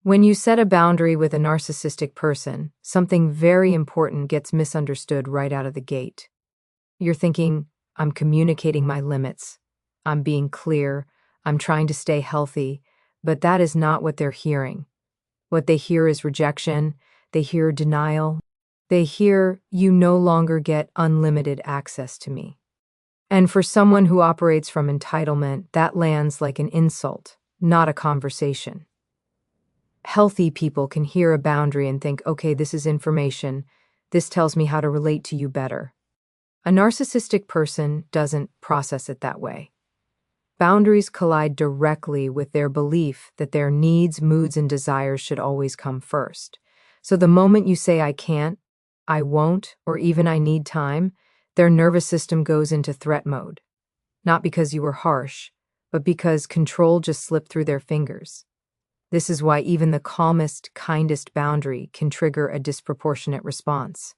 When you set a boundary with a narcissistic person, something very important gets misunderstood right out of the gate. You're thinking, I'm communicating my limits. I'm being clear. I'm trying to stay healthy. But that is not what they're hearing. What they hear is rejection. They hear denial. They hear, you no longer get unlimited access to me. And for someone who operates from entitlement, that lands like an insult, not a conversation. Healthy people can hear a boundary and think, okay, this is information. This tells me how to relate to you better. A narcissistic person doesn't process it that way. Boundaries collide directly with their belief that their needs, moods, and desires should always come first. So the moment you say, I can't, I won't, or even I need time, their nervous system goes into threat mode. Not because you were harsh, but because control just slipped through their fingers. This is why even the calmest, kindest boundary can trigger a disproportionate response.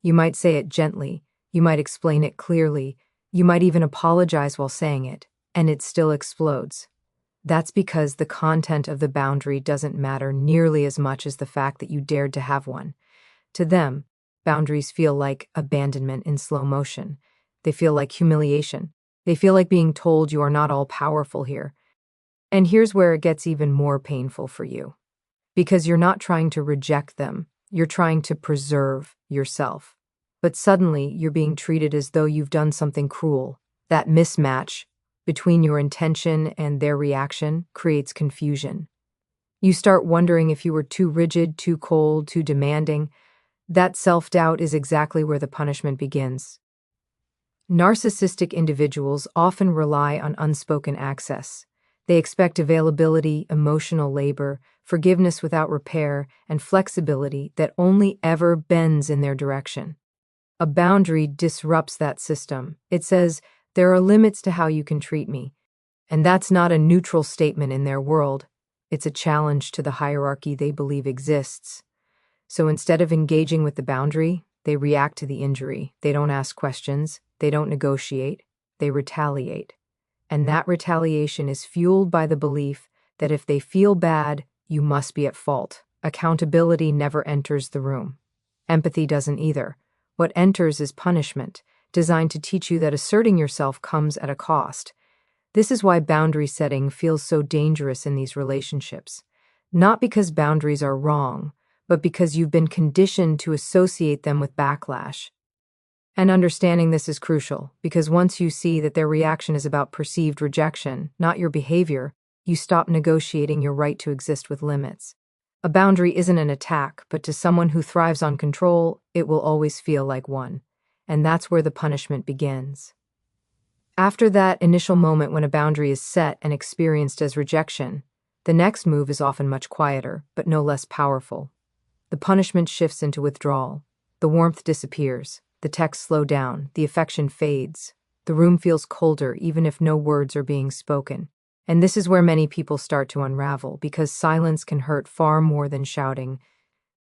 You might say it gently, you might explain it clearly, you might even apologize while saying it, and it still explodes. That's because the content of the boundary doesn't matter nearly as much as the fact that you dared to have one. To them, boundaries feel like abandonment in slow motion. They feel like humiliation. They feel like being told you are not all powerful here. And here's where it gets even more painful for you. Because you're not trying to reject them, you're trying to preserve yourself. But suddenly, you're being treated as though you've done something cruel. That mismatch between your intention and their reaction creates confusion. You start wondering if you were too rigid, too cold, too demanding. That self-doubt is exactly where the punishment begins. Narcissistic individuals often rely on unspoken access. They expect availability, emotional labor, forgiveness without repair, and flexibility that only ever bends in their direction. A boundary disrupts that system. It says, there are limits to how you can treat me. And that's not a neutral statement in their world. It's a challenge to the hierarchy they believe exists. So instead of engaging with the boundary, they react to the injury. They don't ask questions. They don't negotiate. They retaliate. And that retaliation is fueled by the belief that if they feel bad, you must be at fault. Accountability never enters the room. Empathy doesn't either. What enters is punishment, designed to teach you that asserting yourself comes at a cost. This is why boundary setting feels so dangerous in these relationships. Not because boundaries are wrong, but because you've been conditioned to associate them with backlash. And understanding this is crucial, because once you see that their reaction is about perceived rejection, not your behavior, you stop negotiating your right to exist with limits. A boundary isn't an attack, but to someone who thrives on control, it will always feel like one. And that's where the punishment begins. After that initial moment when a boundary is set and experienced as rejection, the next move is often much quieter, but no less powerful. The punishment shifts into withdrawal. The warmth disappears. The texts slow down, the affection fades. The room feels colder even if no words are being spoken. And this is where many people start to unravel, because silence can hurt far more than shouting.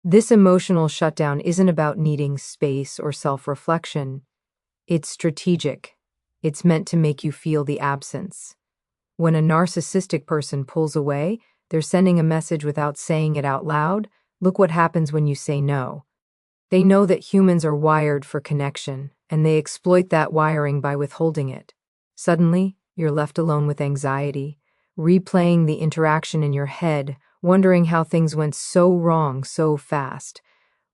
This emotional shutdown isn't about needing space or self-reflection. It's strategic. It's meant to make you feel the absence. When a narcissistic person pulls away, they're sending a message without saying it out loud. Look what happens when you say no. They know that humans are wired for connection, and they exploit that wiring by withholding it. Suddenly, you're left alone with anxiety, replaying the interaction in your head, wondering how things went so wrong so fast.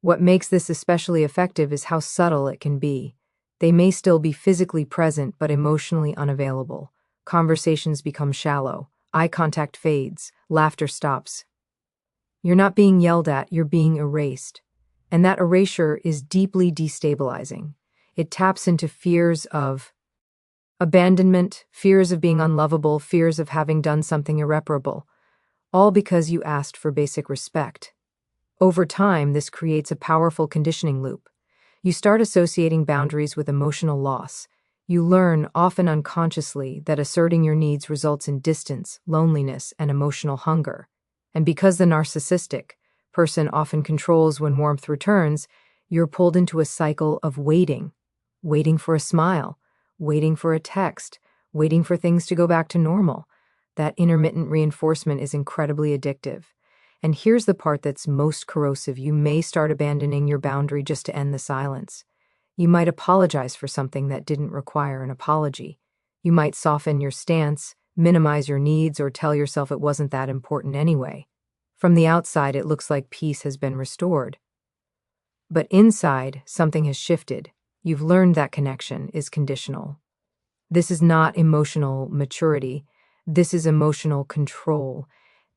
What makes this especially effective is how subtle it can be. They may still be physically present but emotionally unavailable. Conversations become shallow, eye contact fades, laughter stops. You're not being yelled at, you're being erased. And that erasure is deeply destabilizing. It taps into fears of abandonment, fears of being unlovable, fears of having done something irreparable, all because you asked for basic respect. Over time, this creates a powerful conditioning loop. You start associating boundaries with emotional loss. You learn, often unconsciously, that asserting your needs results in distance, loneliness, and emotional hunger. And because the narcissistic person often controls when warmth returns, you're pulled into a cycle of waiting for a smile, waiting for a text, waiting for things to go back to normal. That intermittent reinforcement is incredibly addictive. And here's the part that's most corrosive. You may start abandoning your boundary just to end the silence. You might apologize for something that didn't require an apology. You might soften your stance, minimize your needs, or tell yourself it wasn't that important anyway. From the outside, it looks like peace has been restored. But inside, something has shifted. You've learned that connection is conditional. This is not emotional maturity. This is emotional control.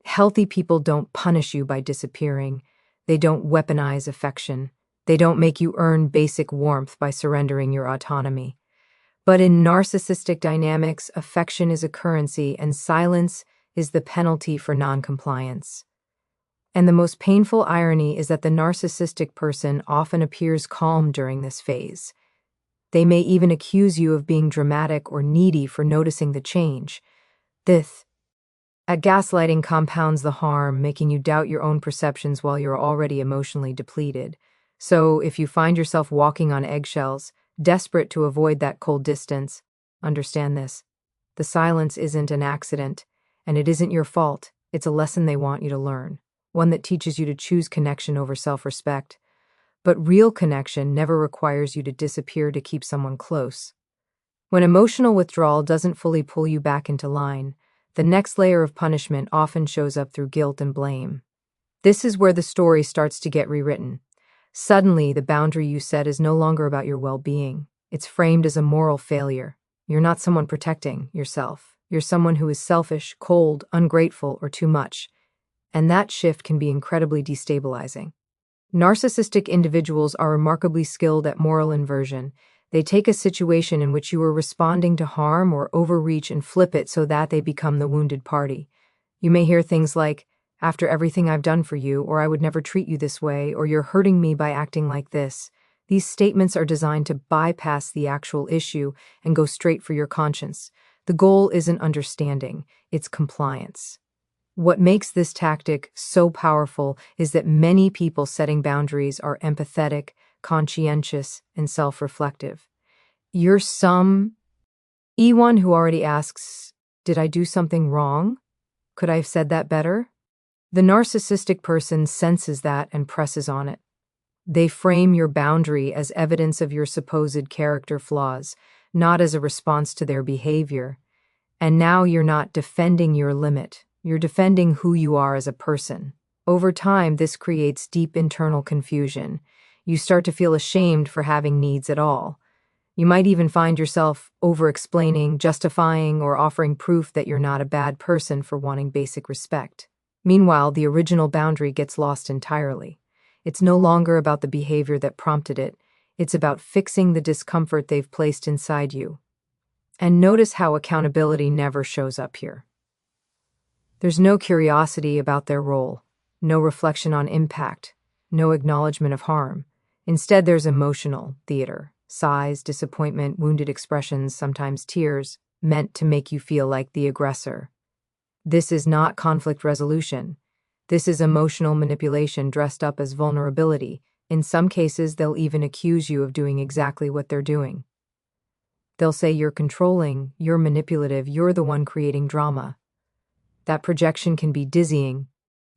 Healthy people don't punish you by disappearing. They don't weaponize affection. They don't make you earn basic warmth by surrendering your autonomy. But in narcissistic dynamics, affection is a currency and silence is the penalty for noncompliance. And the most painful irony is that the narcissistic person often appears calm during this phase. They may even accuse you of being dramatic or needy for noticing the change. This gaslighting compounds the harm, making you doubt your own perceptions while you're already emotionally depleted. So, if you find yourself walking on eggshells, desperate to avoid that cold distance, understand this. The silence isn't an accident, and it isn't your fault. It's a lesson they want you to learn, one that teaches you to choose connection over self-respect. But real connection never requires you to disappear to keep someone close. When emotional withdrawal doesn't fully pull you back into line, the next layer of punishment often shows up through guilt and blame. This is where the story starts to get rewritten. Suddenly, the boundary you set is no longer about your well-being. It's framed as a moral failure. You're not someone protecting yourself. You're someone who is selfish, cold, ungrateful, or too much. And that shift can be incredibly destabilizing. Narcissistic individuals are remarkably skilled at moral inversion. They take a situation in which you are responding to harm or overreach and flip it so that they become the wounded party. You may hear things like, "After everything I've done for you," or "I would never treat you this way," or "You're hurting me by acting like this." These statements are designed to bypass the actual issue and go straight for your conscience. The goal isn't understanding, it's compliance. What makes this tactic so powerful is that many people setting boundaries are empathetic, conscientious, and self-reflective. You're someone who already asks, "Did I do something wrong? Could I have said that better?" The narcissistic person senses that and presses on it. They frame your boundary as evidence of your supposed character flaws, not as a response to their behavior. And now you're not defending your limit. You're defending who you are as a person. Over time, this creates deep internal confusion. You start to feel ashamed for having needs at all. You might even find yourself over-explaining, justifying, or offering proof that you're not a bad person for wanting basic respect. Meanwhile, the original boundary gets lost entirely. It's no longer about the behavior that prompted it. It's about fixing the discomfort they've placed inside you. And notice how accountability never shows up here. There's no curiosity about their role, no reflection on impact, no acknowledgement of harm. Instead, there's emotional theater, sighs, disappointment, wounded expressions, sometimes tears, meant to make you feel like the aggressor. This is not conflict resolution. This is emotional manipulation dressed up as vulnerability. In some cases, they'll even accuse you of doing exactly what they're doing. They'll say you're controlling, you're manipulative, you're the one creating drama. That projection can be dizzying,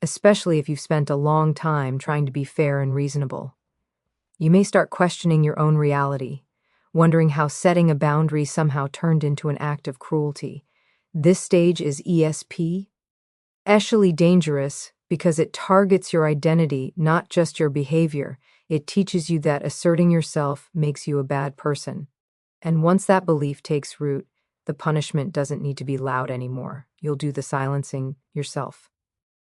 especially if you've spent a long time trying to be fair and reasonable. You may start questioning your own reality, wondering how setting a boundary somehow turned into an act of cruelty. This stage is especially dangerous because it targets your identity, not just your behavior. It teaches you that asserting yourself makes you a bad person. And once that belief takes root, the punishment doesn't need to be loud anymore. You'll do the silencing yourself.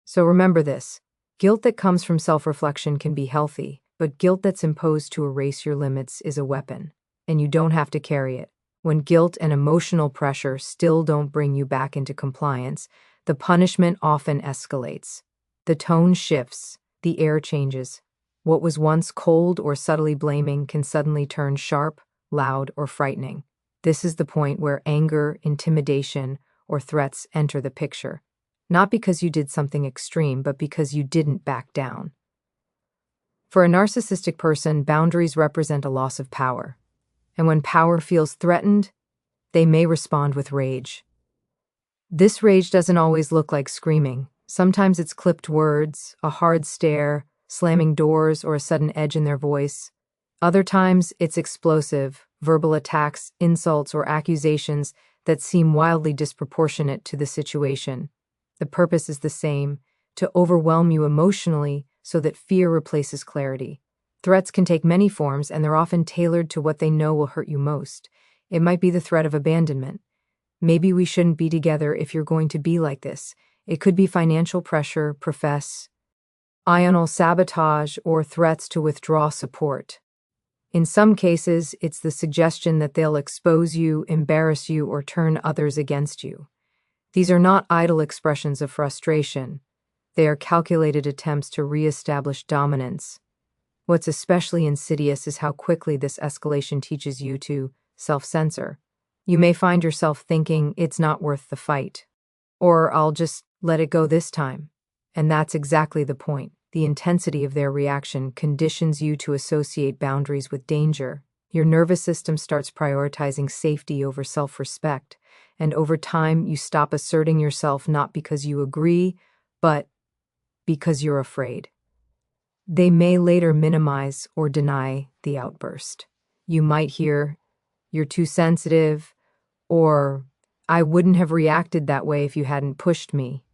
So remember this. Guilt that comes from self-reflection can be healthy, but guilt that's imposed to erase your limits is a weapon, and you don't have to carry it. When guilt and emotional pressure still don't bring you back into compliance, the punishment often escalates. The tone shifts, the air changes. What was once cold or subtly blaming can suddenly turn sharp, loud, or frightening. This is the point where anger, intimidation, or threats enter the picture. Not because you did something extreme, but because you didn't back down. For a narcissistic person, boundaries represent a loss of power. And when power feels threatened, they may respond with rage. This rage doesn't always look like screaming. Sometimes it's clipped words, a hard stare, slamming doors, or a sudden edge in their voice. Other times, it's explosive, verbal attacks, insults, or accusations that seem wildly disproportionate to the situation. The purpose is the same: to overwhelm you emotionally so that fear replaces clarity. Threats can take many forms, and they're often tailored to what they know will hurt you most. It might be the threat of abandonment. Maybe we shouldn't be together if you're going to be like this. It could be financial pressure, emotional sabotage, or threats to withdraw support. In some cases, it's the suggestion that they'll expose you, embarrass you, or turn others against you. These are not idle expressions of frustration. They are calculated attempts to reestablish dominance. What's especially insidious is how quickly this escalation teaches you to self-censor. You may find yourself thinking, it's not worth the fight, or I'll just let it go this time. And that's exactly the point. The intensity of their reaction conditions you to associate boundaries with danger. Your nervous system starts prioritizing safety over self-respect, and over time you stop asserting yourself not because you agree, but because you're afraid. They may later minimize or deny the outburst. You might hear, "You're too sensitive," or "I wouldn't have reacted that way if you hadn't pushed me."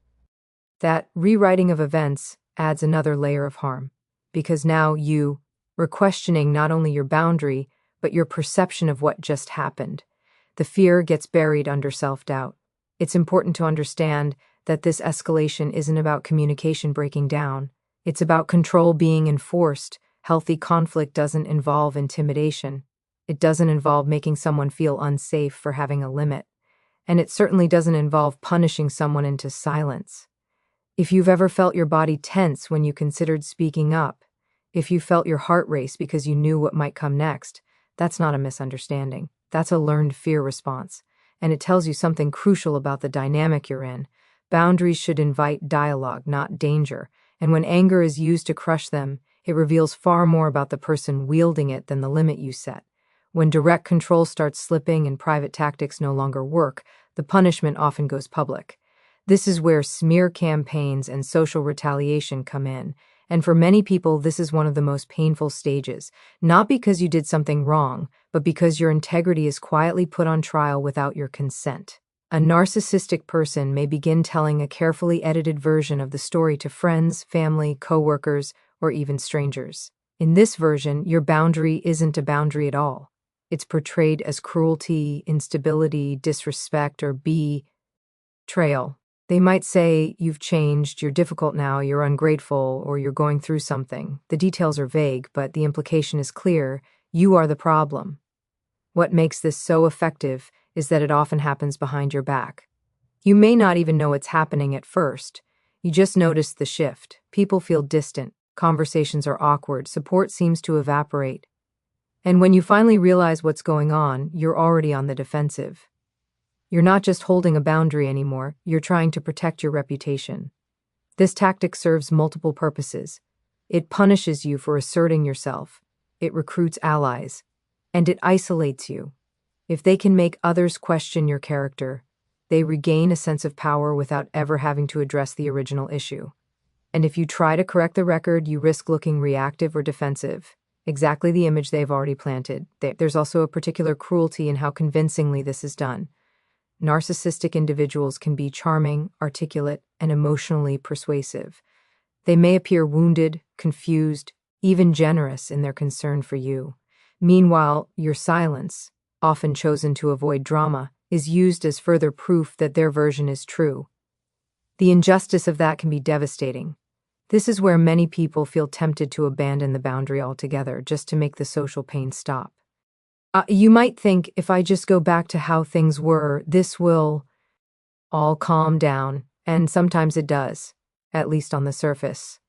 That rewriting of events adds another layer of harm, because now you were questioning not only your boundary, but your perception of what just happened. The fear gets buried under self-doubt. It's important to understand that this escalation isn't about communication breaking down. It's about control being enforced. Healthy conflict doesn't involve intimidation. It doesn't involve making someone feel unsafe for having a limit. And it certainly doesn't involve punishing someone into silence. If you've ever felt your body tense when you considered speaking up, if you felt your heart race because you knew what might come next, that's not a misunderstanding. That's a learned fear response. And it tells you something crucial about the dynamic you're in. Boundaries should invite dialogue, not danger. And when anger is used to crush them, it reveals far more about the person wielding it than the limit you set. When direct control starts slipping and private tactics no longer work, the punishment often goes public. This is where smear campaigns and social retaliation come in. And for many people, this is one of the most painful stages, not because you did something wrong, but because your integrity is quietly put on trial without your consent. A narcissistic person may begin telling a carefully edited version of the story to friends, family, coworkers, or even strangers. In this version, your boundary isn't a boundary at all. It's portrayed as cruelty, instability, disrespect, or betrayal. They might say, "You've changed, you're difficult now, you're ungrateful, or you're going through something." The details are vague, but the implication is clear: you are the problem. What makes this so effective is that it often happens behind your back. You may not even know it's happening at first. You just notice the shift. People feel distant, conversations are awkward, support seems to evaporate. And when you finally realize what's going on, you're already on the defensive. You're not just holding a boundary anymore, you're trying to protect your reputation. This tactic serves multiple purposes. It punishes you for asserting yourself, it recruits allies, and it isolates you. If they can make others question your character, they regain a sense of power without ever having to address the original issue. And if you try to correct the record, you risk looking reactive or defensive, exactly the image they've already planted. There's also a particular cruelty in how convincingly this is done. Narcissistic individuals can be charming, articulate, and emotionally persuasive. They may appear wounded, confused, even generous in their concern for you. Meanwhile, your silence, often chosen to avoid drama, is used as further proof that their version is true. The injustice of that can be devastating. This is where many people feel tempted to abandon the boundary altogether just to make the social pain stop. You might think, if I just go back to how things were, this will all calm down, and sometimes it does, at least on the surface.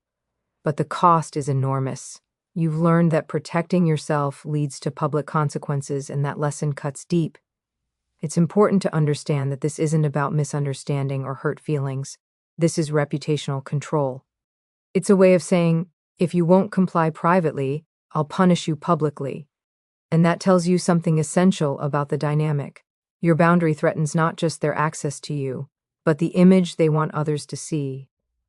But the cost is enormous. You've learned that protecting yourself leads to public consequences, and that lesson cuts deep. It's important to understand that this isn't about misunderstanding or hurt feelings. This is reputational control. It's a way of saying, if you won't comply privately, I'll punish you publicly. And that tells you something essential about the dynamic. Your boundary threatens not just their access to you, but the image they want others to see.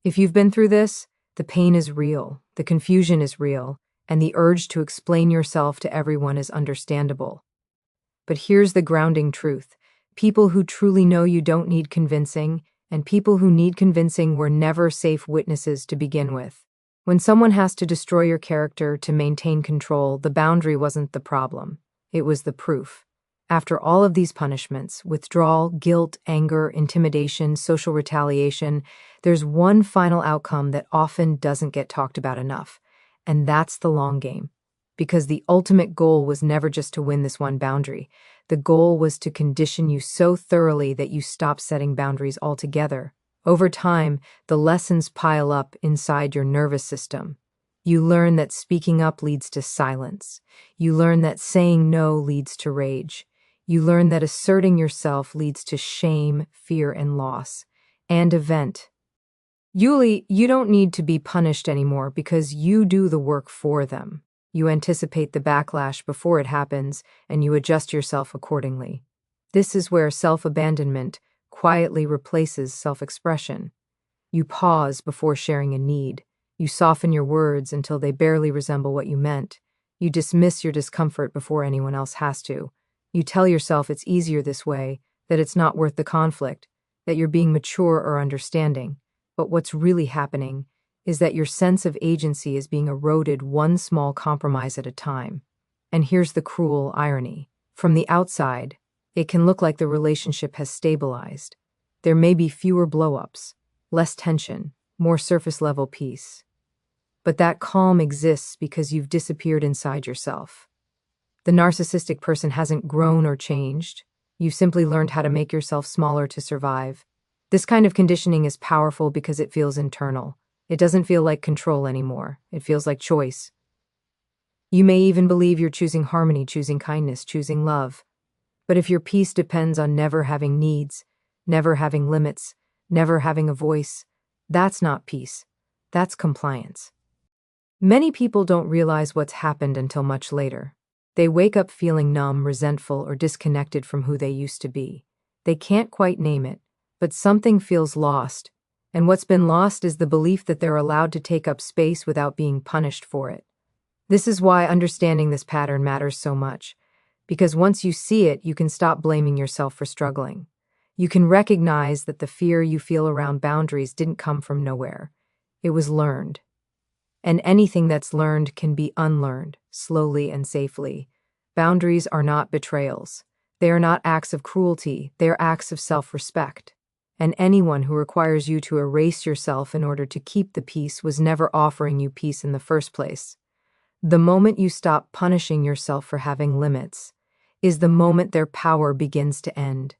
If you've been through this, the pain is real, the confusion is real, and the urge to explain yourself to everyone is understandable. But here's the grounding truth. People who truly know you don't need convincing, and people who need convincing were never safe witnesses to begin with. When someone has to destroy your character to maintain control, the boundary wasn't the problem. It was the proof. After all of these punishments, withdrawal, guilt, anger, intimidation, social retaliation, there's one final outcome that often doesn't get talked about enough, and that's the long game. Because the ultimate goal was never just to win this one boundary. The goal was to condition you so thoroughly that you stop setting boundaries altogether. Over time, the lessons pile up inside your nervous system. You learn that speaking up leads to silence. You learn that saying no leads to rage. You learn that asserting yourself leads to shame, fear, and loss. And event. Yuli, you don't need to be punished anymore because you do the work for them. You anticipate the backlash before it happens, and you adjust yourself accordingly. This is where self-abandonment quietly replaces self-expression. You pause before sharing a need. You soften your words until they barely resemble what you meant. You dismiss your discomfort before anyone else has to. You tell yourself it's easier this way, that it's not worth the conflict, that you're being mature or understanding. But what's really happening is that your sense of agency is being eroded one small compromise at a time. And here's the cruel irony. From the outside, it can look like the relationship has stabilized. There may be fewer blow-ups, less tension, more surface-level peace. But that calm exists because you've disappeared inside yourself. The narcissistic person hasn't grown or changed. You've simply learned how to make yourself smaller to survive. This kind of conditioning is powerful because it feels internal. It doesn't feel like control anymore. It feels like choice. You may even believe you're choosing harmony, choosing kindness, choosing love. But if your peace depends on never having needs, never having limits, never having a voice, that's not peace. That's compliance. Many people don't realize what's happened until much later. They wake up feeling numb, resentful, or disconnected from who they used to be. They can't quite name it, but something feels lost. And what's been lost is the belief that they're allowed to take up space without being punished for it. This is why understanding this pattern matters so much. Because once you see it, you can stop blaming yourself for struggling. You can recognize that the fear you feel around boundaries didn't come from nowhere. It was learned. And anything that's learned can be unlearned, slowly and safely. Boundaries are not betrayals. They are not acts of cruelty. They are acts of self-respect. And anyone who requires you to erase yourself in order to keep the peace was never offering you peace in the first place. The moment you stop punishing yourself for having limits is the moment their power begins to end.